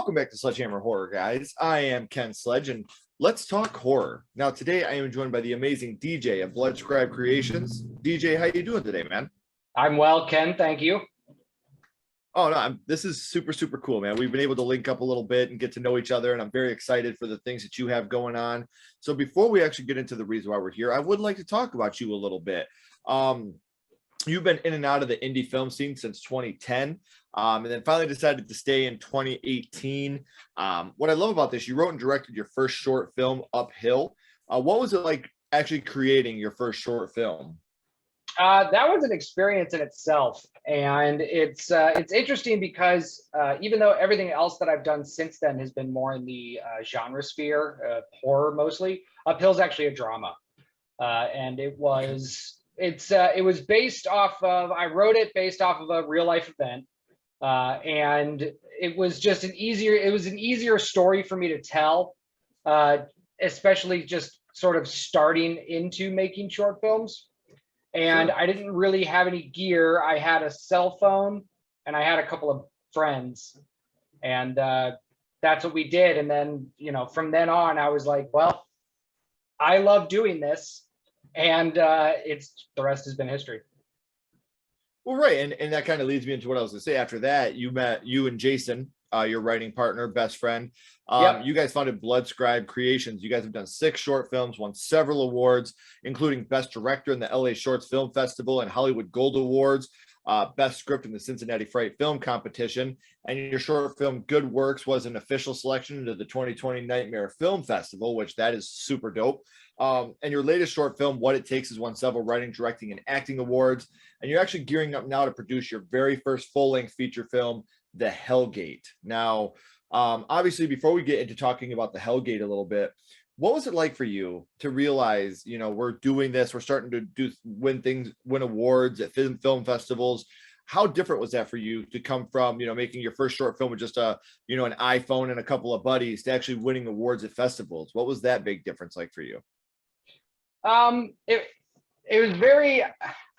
Welcome back to Sledgehammer Horror, guys. I am Ken Sledge, and let's talk horror. Now, today I am joined by the amazing DJ of Bloodscribe Creations. DJ, how you doing today, man? I'm well, Ken. Thank you. Oh, no, this is super, super cool, man. We've been able to link up a little bit and get to know each other, and I'm very excited for the things that you have going on. So before we actually get into the reason why we're here, I would like to talk about you a little bit. You've been in and out of the indie film scene since 2010, and then finally decided to stay in 2018. What I love about this, you wrote and directed your first short film, Uphill. What was it like actually creating your first short film? That was an experience in itself, and it's interesting because even though everything else that I've done since then has been more in the genre sphere, horror mostly, Uphill's actually a drama, and it was based off of, I wrote it based off of a real life event, and it was just an easier story for me to tell, especially just sort of starting into making short films. And Sure. I didn't really have any gear. I had a cell phone and I had a couple of friends, and that's what we did. And then, from then on, I was like, well, I love doing this, and the rest has been history. Well, right, and that kind of leads me into what I was going to say. After that, you and Jason, your writing partner, best friend. Yep. You guys founded Bloodscribe Creations. You guys have done 6 short films, won several awards, including Best Director in the LA Shorts Film Festival and Hollywood Gold Awards, Best Script in the Cincinnati Fright Film Competition, and your short film Good Works was an official selection into the 2020 Nightmare Film Festival, which that is super dope. And your latest short film, What It Takes, has won several writing, directing, and acting awards. And you're actually gearing up now to produce your very first full-length feature film, The Hellgate. Now, obviously, before we get into talking about The Hellgate a little bit, what was it like for you to realize, we're doing this, we're starting to win awards at film festivals? How different was that for you to come from, making your first short film with just an iPhone and a couple of buddies to actually winning awards at festivals? What was that big difference like for you? It was very,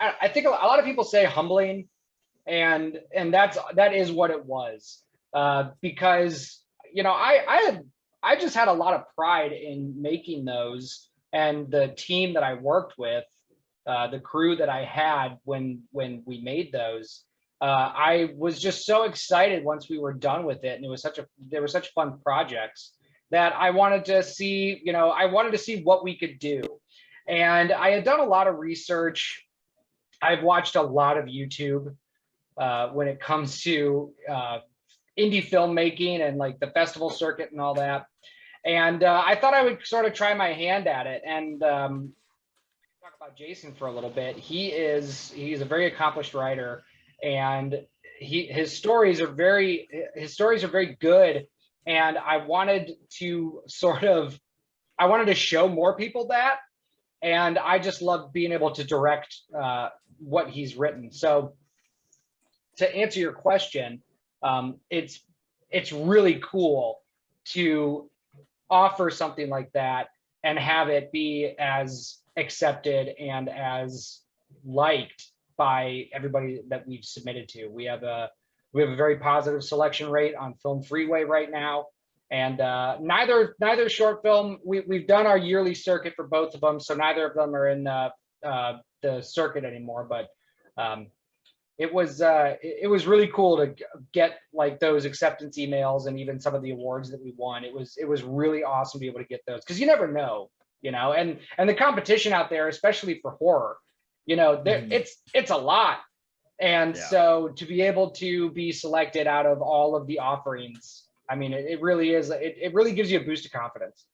I think a lot of people say humbling, and that is what it was, because I just had a lot of pride in making those, and the team that I worked with, the crew that I had when we made those. I was just so excited once we were done with it, and they were such fun projects that I wanted to see, what we could do. And I had done a lot of research. I've watched a lot of YouTube when it comes to indie filmmaking and like the festival circuit and all that. And I thought I would sort of try my hand at it. And talk about Jason for a little bit. He's a very accomplished writer, and his stories are very good. And I wanted to show more people that. And I just love being able to direct what he's written. So to answer your question, it's really cool to offer something like that and have it be as accepted and as liked by everybody that we've submitted to. We have a very positive selection rate on Film Freeway right now. And neither short film, we've done our yearly circuit for both of them, so neither of them are in the circuit anymore. But it was really cool to get like those acceptance emails and even some of the awards that we won. It was really awesome to be able to get those, because you never know, and the competition out there, especially for horror, it's a lot. And so to be able to be selected out of all of the offerings, I mean, it really is. It really gives you a boost of confidence.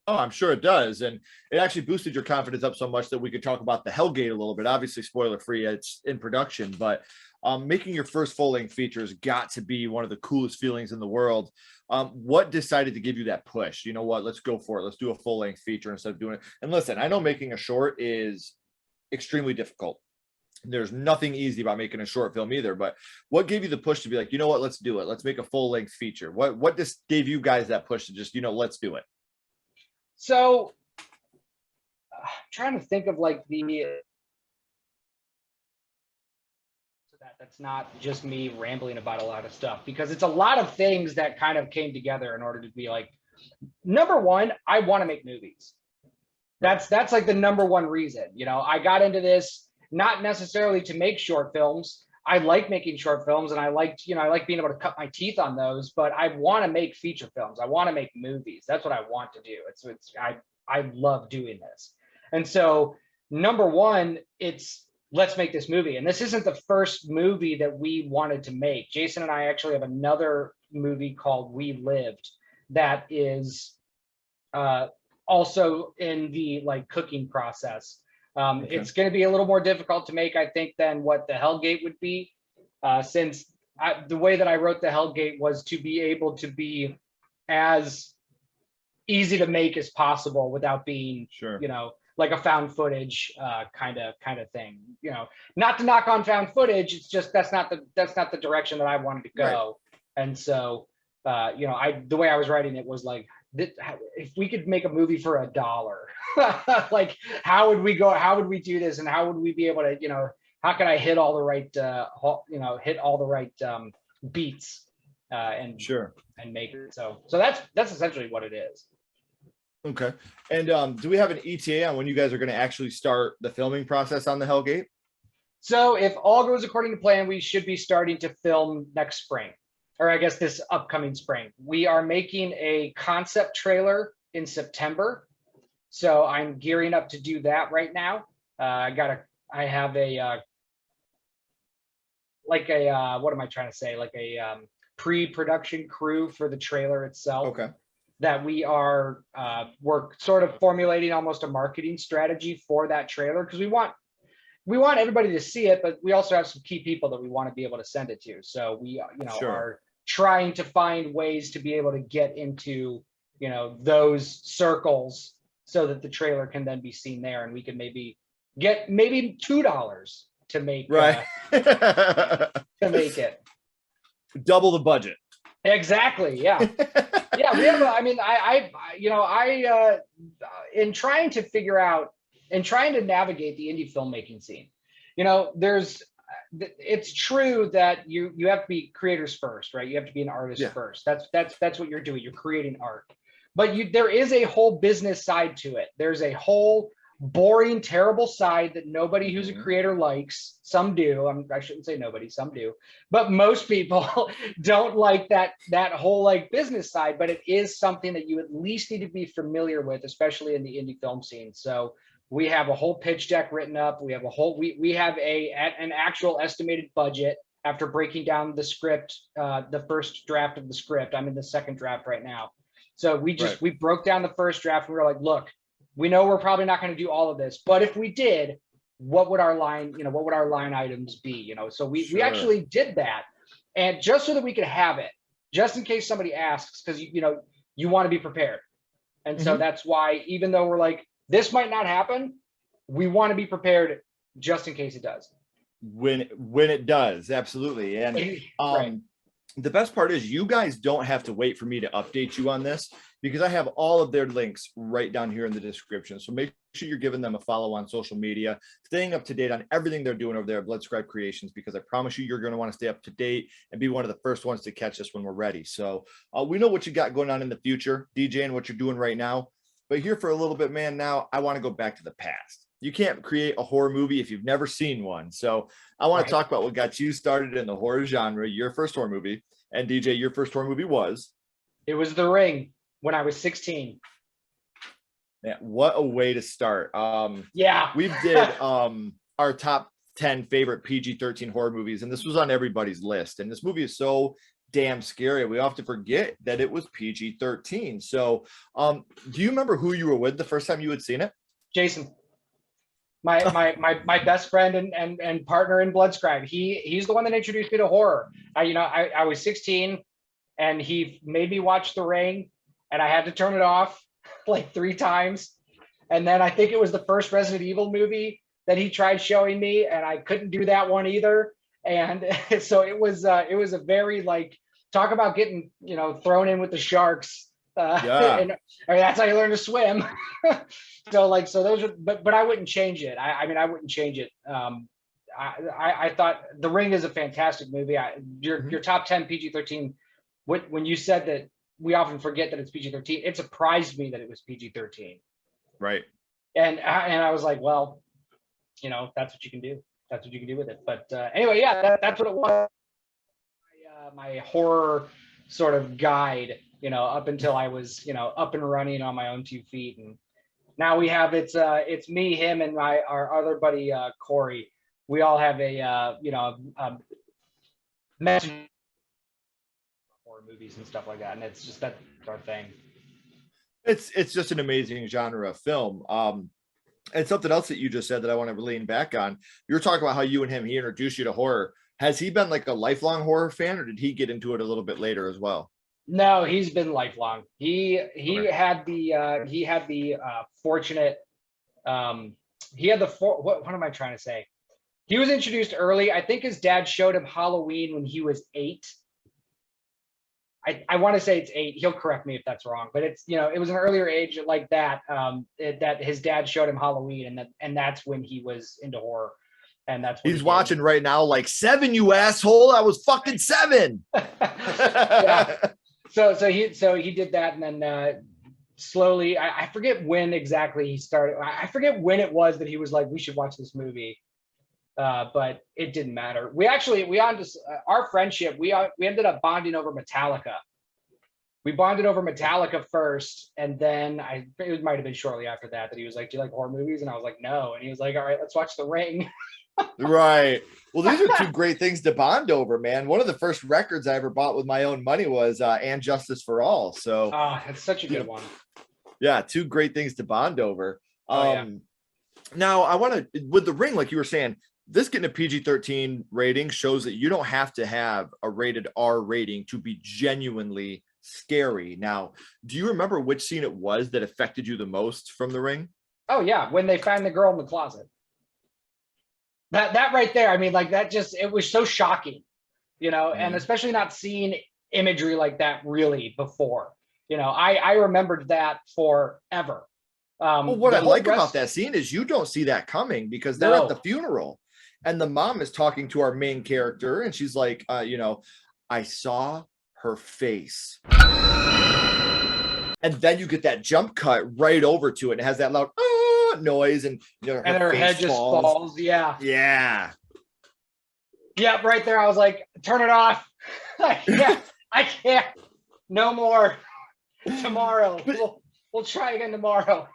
Oh, I'm sure it does. And it actually boosted your confidence up so much that we could talk about The Hellgate a little bit. Obviously, spoiler free, it's in production, but making your first full-length feature has got to be one of the coolest feelings in the world. What decided to give you that push? You know what? Let's go for it. Let's do a full-length feature instead of doing it. And listen, I know making a short is extremely difficult. There's nothing easy about making a short film either, but what gave you the push to be like, you know what, let's do it. Let's make a full-length feature. What just gave you guys that push to just, let's do it? So I'm trying to think of like the That's not just me rambling about a lot of stuff, because it's a lot of things that kind of came together in order to be like, number one, I want to make movies. That's like the number one reason. You know, I got into this not necessarily to make short films. I like making short films, and I like being able to cut my teeth on those, but I want to make feature films. I want to make movies. That's what I want to do. I love doing this. And so number one, it's let's make this movie. And this isn't the first movie that we wanted to make. Jason and I actually have another movie called We Lived that is also in the like cooking process. Okay. It's going to be a little more difficult to make, I think, than what the Hellgate would be, since the way that I wrote the Hellgate was to be able to be as easy to make as possible without being, sure, you know, like a found footage kind of thing. You know, not to knock on found footage. It's just that's not the direction that I wanted to go. Right. And so, you know, the way I was writing it was like, if we could make a movie for $1, like how would we go? How would we do this? And how would we be able to, you know, how could I hit all the right, you know, hit all the right beats and sure, and make it. So that's essentially what it is. Okay. And do we have an ETA on when you guys are going to actually start the filming process on the Hellgate? So if all goes according to plan, we should be starting to film next spring, or I guess this upcoming spring. We are making a concept trailer in September. So I'm gearing up to do that right now. I have a, what am I trying to say? Like a pre-production crew for the trailer itself. Okay. That we are, we're sort of formulating almost a marketing strategy for that trailer, because we want everybody to see it, but we also have some key people that we want to be able to send it to. So we, you know, sure, are trying to find ways to be able to get into, you know, those circles so that the trailer can then be seen there, and we can maybe get $2 to make, right, to make it. Double the budget. Exactly. Yeah. Yeah. We have, I mean, in trying to figure out and trying to navigate the indie filmmaking scene, you know, it's true that you have to be creators first, right? You have to be an artist first. That's what you're doing. You're creating art, but there is a whole business side to it. There's a whole boring, terrible side that nobody who's a creator likes. Some do. I shouldn't say nobody, some do, but most people don't like that whole like business side, but it is something that you at least need to be familiar with, especially in the indie film scene. So we have a whole pitch deck written up. We have we have an actual estimated budget after breaking down the script, the first draft of the script. I'm in the second draft right now. So we broke down the first draft, and we were like, look, we know we're probably not going to do all of this, but if we did, what would our line items be? You know, so we actually did that, and just so that we could have it, just in case somebody asks, because you know you want to be prepared, and so that's why, even though we're like, this might not happen, we want to be prepared just in case it does. When it does, absolutely. And right. The best part is you guys don't have to wait for me to update you on this, because I have all of their links right down here in the description. So make sure you're giving them a follow on social media, staying up to date on everything they're doing over there at Bloodscribe Creations, because I promise you're going to want to stay up to date and be one of the first ones to catch us when we're ready. So we know what you got going on in the future, DJ, and what you're doing right now. But here for a little bit, man, now I want to go back to the past. You can't create a horror movie if you've never seen one. So I want to talk about what got you started in the horror genre, your first horror movie. And DJ, your first horror movie was? It was The Ring when I was 16. Yeah, what a way to start. Yeah. We did our top 10 favorite PG-13 horror movies, and this was on everybody's list. And this movie is so damn scary. We often forget that it was PG-13. So do you remember who you were with the first time you had seen it? Jason. My best friend and partner in Bloodscribe. He's the one that introduced me to horror. I was 16 and he made me watch The Ring, and I had to turn it off like 3 times. And then I think it was the first Resident Evil movie that he tried showing me, and I couldn't do that one either. And so it was a very, like, talk about getting, thrown in with the sharks. And I mean, that's how you learn to swim. So those are, but I wouldn't change it. I mean, I wouldn't change it. I thought The Ring is a fantastic movie. Your top 10 PG-13. When you said that we often forget that it's PG-13, it surprised me that it was PG-13. Right. And I was like, well, you know, that's what you can do. That's what you can do with it. But anyway, yeah, that's what it was. My horror sort of guide, you know, up until I was, you know, up and running on my own 2 feet. And now we have it's me, him, and our other buddy Corey. We all have a message horror movies and stuff like that, and it's just that's our thing. It's just an amazing genre of film. And something else that you just said that I want to lean back on. You were talking about how he introduced you to horror. Has he been like a lifelong horror fan, or did he get into it a little bit later as well? No, he's been lifelong. He Okay. had the fortunate what am I trying to say? He was introduced early. I think his dad showed him Halloween when he was 8. I want to say it's 8. He'll correct me if that's wrong, but it's, you know, it was an earlier age like that, that his dad showed him Halloween, and that's when he was into horror. And that's what he's watching right now, like, 7, you asshole. I was fucking 7. Yeah. So he did that, and then slowly, I forget when exactly he started. I forget when it was that he was like, we should watch this movie. But it didn't matter. Our friendship, we ended up bonding over Metallica. We bonded over Metallica first, and then it might have been shortly after that he was like, do you like horror movies? And I was like, no. And he was like, all right, let's watch The Ring. Right. Well, these are 2 great things to bond over, man. One of the first records I ever bought with my own money was And Justice for All. So it's such a good one. Yeah, 2 great things to bond over. Yeah. Now I want to, with The Ring, like you were saying, this getting a PG-13 rating shows that you don't have to have a rated R rating to be genuinely scary. Now, do you remember which scene it was that affected you the most from The Ring? Oh yeah, when they find the girl in the closet. That right there, I mean, like, that just, it was so shocking, you know, and especially not seeing imagery like that really before. You know, I remembered that forever. Well, what I like about that scene is you don't see that coming, because they're at the funeral and the mom is talking to our main character, and she's like, you know, I saw her face. And then you get that jump cut right over to it, and it has that loud noise, and you know, her head just falls. Yeah. Yeah. Yeah, right there. I was like, turn it off. I can't. No more. Tomorrow. We'll try again tomorrow.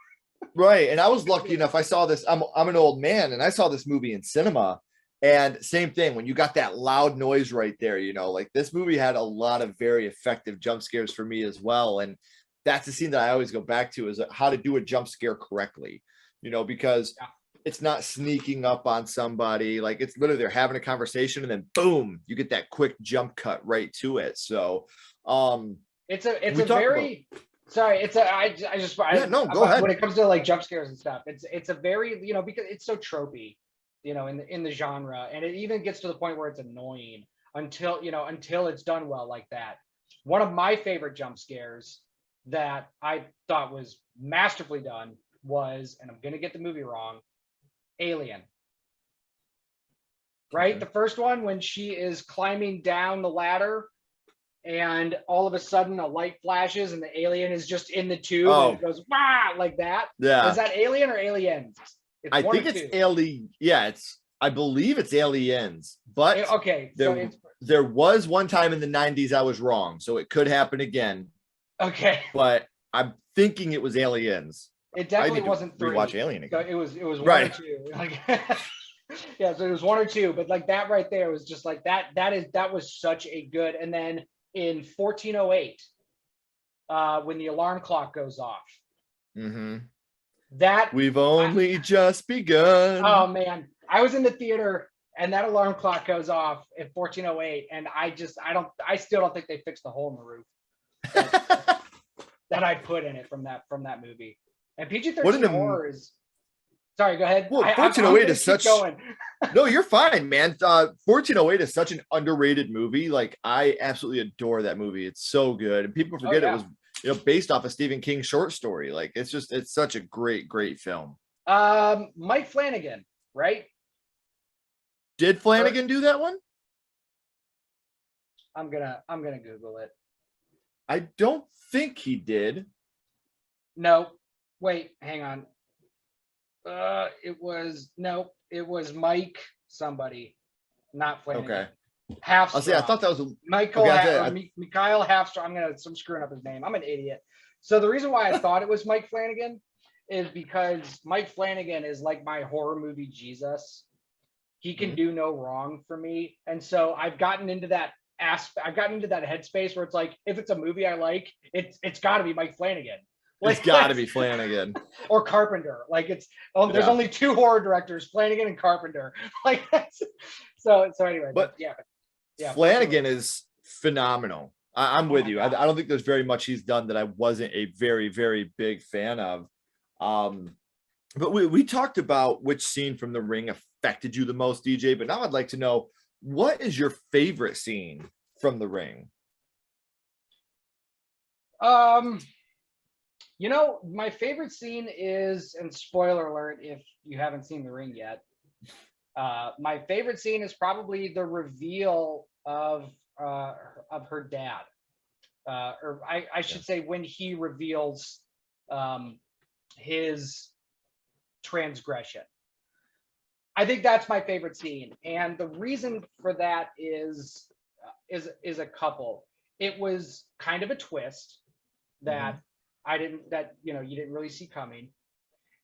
Right. And I was lucky enough. I saw this. I'm an old man, and I saw this movie in cinema. And same thing, when you got that loud noise right there, you know, like, this movie had a lot of very effective jump scares for me as well. And that's the scene that I always go back to, is how to do a jump scare correctly, you know, because it's not sneaking up on somebody. Like, it's literally they're having a conversation, and then boom, you get that quick jump cut right to it. So it's a very sorry, it's a go ahead. When it comes to like jump scares and stuff, it's a very, you know, because it's so tropey, you know, in the genre, and it even gets to the point where it's annoying until it's done well like that. One of my favorite jump scares that I thought was masterfully done was, and I'm gonna get the movie wrong, Alien. Right? The first one, when she is climbing down the ladder and all of a sudden a light flashes and the alien is just in the tube and it goes wah, like that. Yeah. Is that Alien or Aliens? I think it's Alien. Yeah, I believe it's Aliens, but okay. There was one time in the 90s I was wrong, so it could happen again. Okay. But I'm thinking it was Aliens. It definitely wasn't 3. Rewatch Alien again. So it was 1 right. or 2. Like, yeah, so it was 1 or 2, but like that right there was just like that was such a good. And then in 1408, when the alarm clock goes off. That we've only just begun. Oh man, I was in the theater and that alarm clock goes off at 1408, and I still don't think they fixed the hole in the roof that I put in it from that movie. And PG-13 horror is. Sorry, go ahead. Well, 1408 is such. No, you're fine, man. 1408 is such an underrated movie. Like, I absolutely adore that movie. It's so good, and people forget it was, you know, based off a Stephen King short story. Like, it's such a great film. Mike Flanagan, right? Did Flanagan do that one? I'm gonna Google it. I don't think he did. No, wait, hang on. It was Mike somebody, not Flanagan. Okay. Halfstrom. I'll say I thought that was Michael okay, Mikhail Halfstrom. I'm screwing up his name. I'm an idiot. So the reason why I thought it was Mike Flanagan is because Mike Flanagan is like my horror movie Jesus. He can do no wrong for me. And so I've gotten into that aspect. I've gotten into that headspace where it's like, if it's a movie I like, it's got to be Mike Flanagan. Like, it's got to be Flanagan or Carpenter. Like there's only two horror directors, Flanagan and Carpenter. Like so anyway. But yeah. Flanagan is phenomenal. I'm with you. I don't think there's very much he's done that I wasn't a very, very big fan of. But we talked about which scene from The Ring affected you the most, DJ. But now I'd like to know, what is your favorite scene from The Ring? My favorite scene is, and spoiler alert if you haven't seen The Ring yet, my favorite scene is probably the reveal of her dad, or I should say when he reveals his transgression. I think that's my favorite scene, and the reason for that is a couple. It was kind of a twist that you didn't really see coming,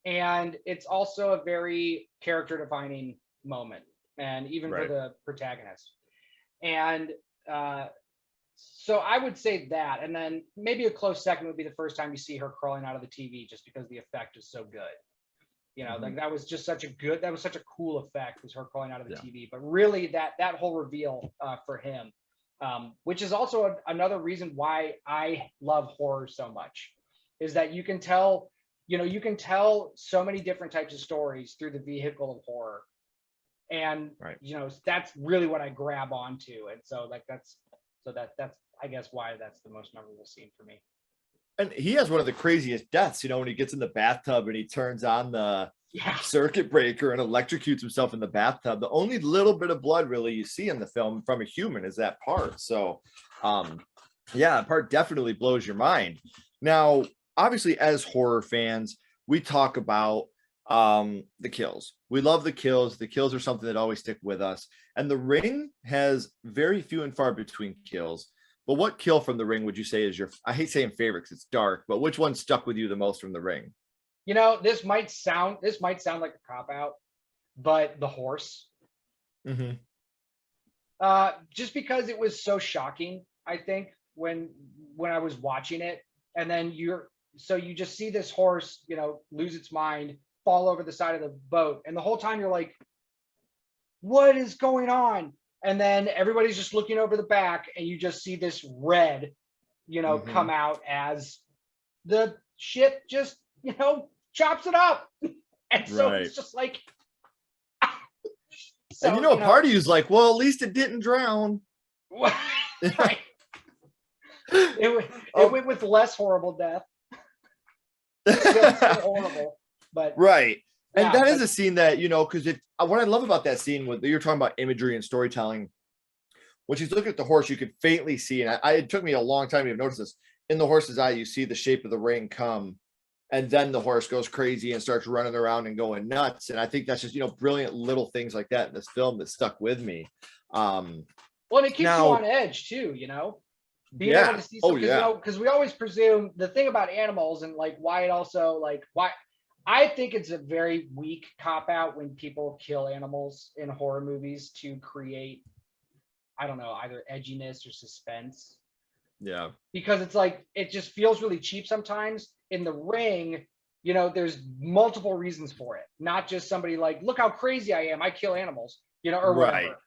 and it's also a very character defining moment, and even for the protagonist. And so I would say that, and then maybe a close second would be the first time you see her crawling out of the TV, just because the effect is so good. Like that was such a cool effect, was her crawling out of the TV. But really that whole reveal for him, which is also another reason why I love horror so much, is that you can tell so many different types of stories through the vehicle of horror. And that's really what I grab onto. And so that's I guess why that's the most memorable scene for me. And he has one of the craziest deaths, when he gets in the bathtub and he turns on the circuit breaker and electrocutes himself in the bathtub. The only little bit of blood really you see in the film from a human is that part. So that part definitely blows your mind. Now, obviously, as horror fans, we talk about the kills. We love the kills. The kills are something that always stick with us. And The Ring has very few and far between kills. But what kill from The Ring would you say is your, I hate saying favorite because it's dark, but which one stuck with you the most from The Ring? This might sound like a cop-out, but the horse. Just because it was so shocking, I think, when I was watching it. And then you just see this horse, lose its mind, fall over the side of the boat. And the whole time you're like, what is going on? And then everybody's just looking over the back, and you just see this red, come out as the ship just, chops it up. And so it's just like, so, and a part of you's like, well, at least it didn't drown. Right. It went with less horrible death. Still horrible, but right. And that is a scene that, because what I love about that scene, with you're talking about imagery and storytelling, when she's looking at the horse, you could faintly see, and it took me a long time to notice this, in the horse's eye, you see the shape of the ring come, and then the horse goes crazy and starts running around and going nuts. And I think that's just, brilliant little things like that in this film that stuck with me. Well, and it keeps you on edge too, being able to see something, because we always presume the thing about animals, and like why it also why I think it's a very weak cop-out when people kill animals in horror movies to create, I don't know, either edginess or suspense. Yeah. Because it's like, it just feels really cheap sometimes. In The Ring, there's multiple reasons for it. Not just somebody like, look how crazy I am, I kill animals, or whatever.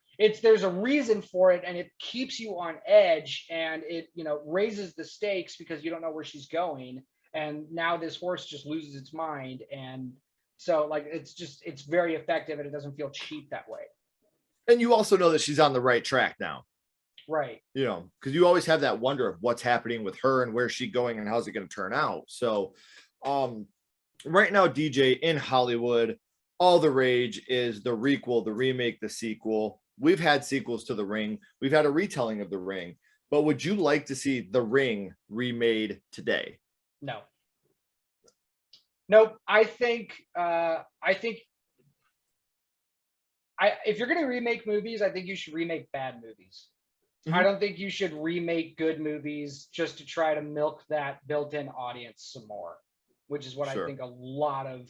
There's a reason for it, and it keeps you on edge, and it, raises the stakes because you don't know where she's going. And now this horse just loses its mind. And so it's very effective, and it doesn't feel cheap that way. And you also know that she's on the right track now. Right. Because you always have that wonder of what's happening with her and where's she going and how's it going to turn out. So right now, DJ, in Hollywood, all the rage is the requel, the remake, the sequel. We've had sequels to The Ring. We've had a retelling of The Ring. But would you like to see The Ring remade today? No. Nope. I think if you're going to remake movies, I think you should remake bad movies. Mhm. I don't think you should remake good movies just to try to milk that built-in audience some more, which is what I Sure. think a lot of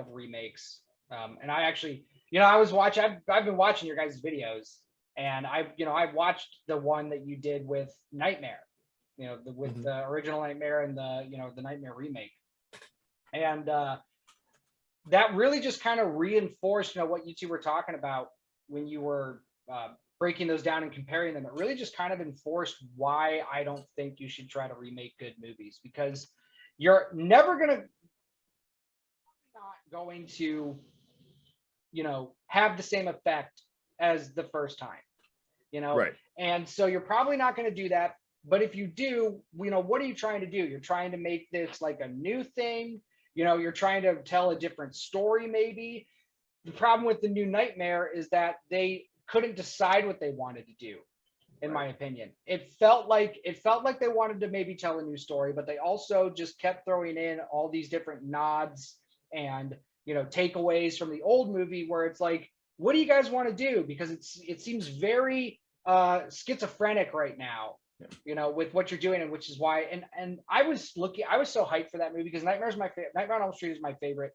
remakes. And I actually, I've been watching your guys' videos, and I watched the one that you did with Nightmare, with the original Nightmare and the Nightmare remake. And that really just kind of reinforced, what you two were talking about when you were breaking those down and comparing them. It really just kind of enforced why I don't think you should try to remake good movies, because you're never not going to, have the same effect as the first time, Right. And so you're probably not going to do that. But if you do, what are you trying to do? You're trying to make this like a new thing. You're trying to tell a different story, maybe. The problem with the new Nightmare is that they couldn't decide what they wanted to do, in my opinion. It felt like they wanted to maybe tell a new story, but they also just kept throwing in all these different nods and takeaways from the old movie, where it's like, what do you guys want to do? Because it seems very schizophrenic right now. With what you're doing, and which is why, and I was so hyped for that movie, because Nightmare on Elm Street is my favorite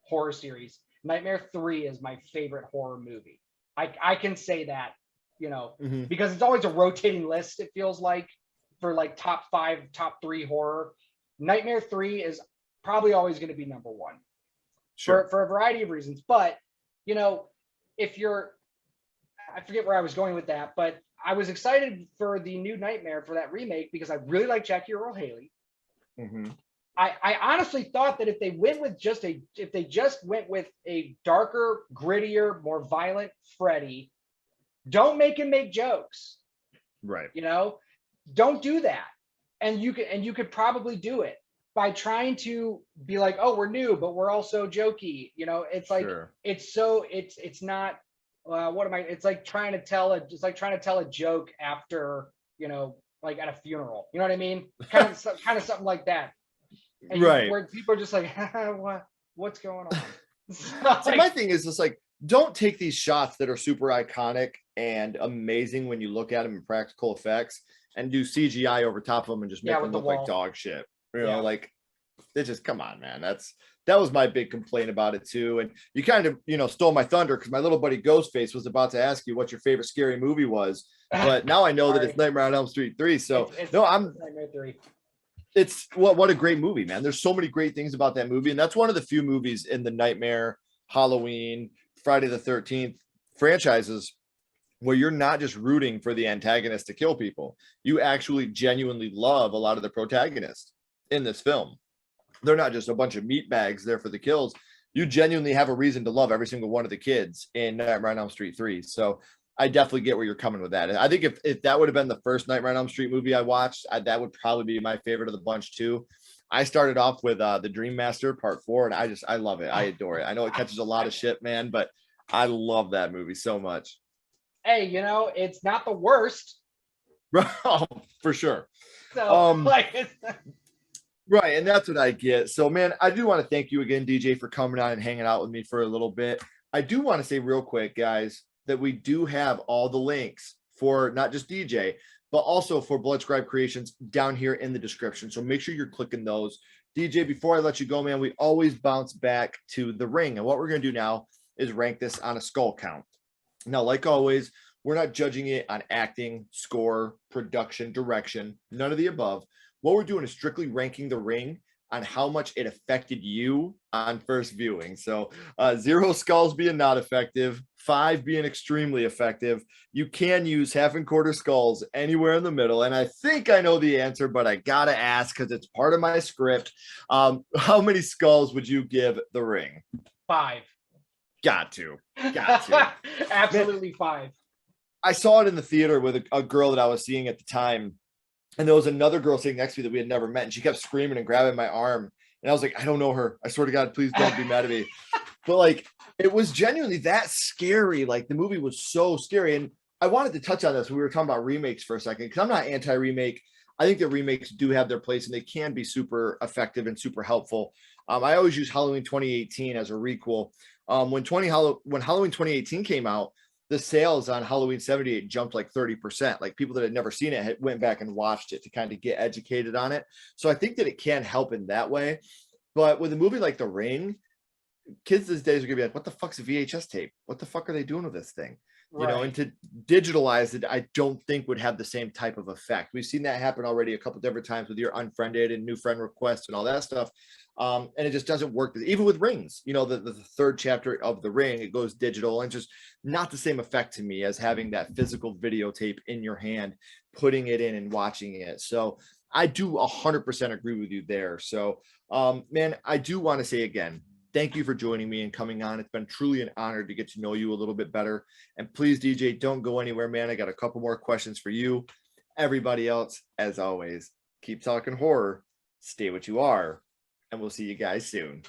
horror series. Nightmare 3 is my favorite horror movie. I can say that, because it's always a rotating list, it feels like, for like top 5, top 3 horror. Nightmare 3 is probably always going to be number 1. Sure. For a variety of reasons. But, if you're, I forget where I was going with that, but I was excited for the new Nightmare, for that remake, because I really like Jackie Earle Haley. I honestly thought that if they just went with a darker, grittier, more violent Freddy, don't make him make jokes. Right. Don't do that. And you could probably do it by trying to be like, oh, we're new, but we're also jokey. It's like, Sure. it's not, it's like trying to tell a joke after, like at a funeral, you know what I mean? Kind of something like that. And right. Where people are just like, what's going on? So my thing is just like, don't take these shots that are super iconic and amazing when you look at them in practical effects and do CGI over top of them and just make them look like dog shit. Like, it just, come on, man. That was my big complaint about it too. And you kind of, stole my thunder, because my little buddy Ghostface was about to ask you what your favorite scary movie was. But now I know that it's Nightmare on Elm Street 3. So it's Nightmare 3. It's what a great movie, man. There's so many great things about that movie. And that's one of the few movies in the Nightmare, Halloween, Friday the 13th franchises where you're not just rooting for the antagonist to kill people. You actually genuinely love a lot of the protagonists in this film. They're not just a bunch of meat bags there for the kills. You genuinely have a reason to love every single one of the kids in Nightmare on Elm Street 3. So I definitely get where you're coming with that. And I think if that would have been the first Nightmare on Elm Street movie I watched, that would probably be my favorite of the bunch too. I started off with the Dream Master Part 4, and I love it. I adore it. I know it catches a lot of shit, man, but I love that movie so much. Hey, it's not the worst. Oh, for sure. So, right, and that's what I get. So, man, I do want to thank you again, DJ, for coming on and hanging out with me for a little bit. I do want to say real quick, guys, that we do have all the links for not just DJ, but also for Bloodscribe Creations down here in the description. So make sure you're clicking those. DJ, before I let you go, man, we always bounce back to The Ring. And what we're going to do now is rank this on a skull count. Now, like always, we're not judging it on acting, score, production, direction, none of the above. What we're doing is strictly ranking The Ring on how much it affected you on first viewing. So 0 skulls being not effective, 5 being extremely effective. You can use half and quarter skulls anywhere in the middle. And I think I know the answer, but I gotta ask because it's part of my script. How many skulls would you give The Ring? 5. Got to. Absolutely. Man, 5. I saw it in the theater with a girl that I was seeing at the time. And there was another girl sitting next to me that we had never met. And she kept screaming and grabbing my arm. And I was like, I don't know her. I swear to God, please don't be mad at me. But like, It was genuinely that scary. Like the movie was so scary. And I wanted to touch on this. We were talking about remakes for a second because I'm not anti-remake. I think that remakes do have their place and they can be super effective and super helpful. I always use Halloween 2018 as a requel. When Halloween 2018 came out, the sales on Halloween 78 jumped like 30%. Like people that had never seen it went back and watched it to kind of get educated on it. So I think that it can help in that way. But with a movie like The Ring, kids these days are gonna be like, what the fuck's a VHS tape? What the fuck are they doing with this thing? You know, and to digitalize it, I don't think would have the same type of effect. We've seen that happen already a couple different times with your unfriended and new friend requests and all that stuff. And it just doesn't work. Even with Rings, you know, the third chapter of The Ring, it goes digital and just not the same effect to me as having that physical videotape in your hand, putting it in and watching it. So I do 100% agree with you there. So, man, I do want to say again, thank you for joining me and coming on. It's been truly an honor to get to know you a little bit better. And please, DJ, don't go anywhere, man. I got a couple more questions for you. Everybody else, as always, keep talking horror, stay what you are, and we'll see you guys soon.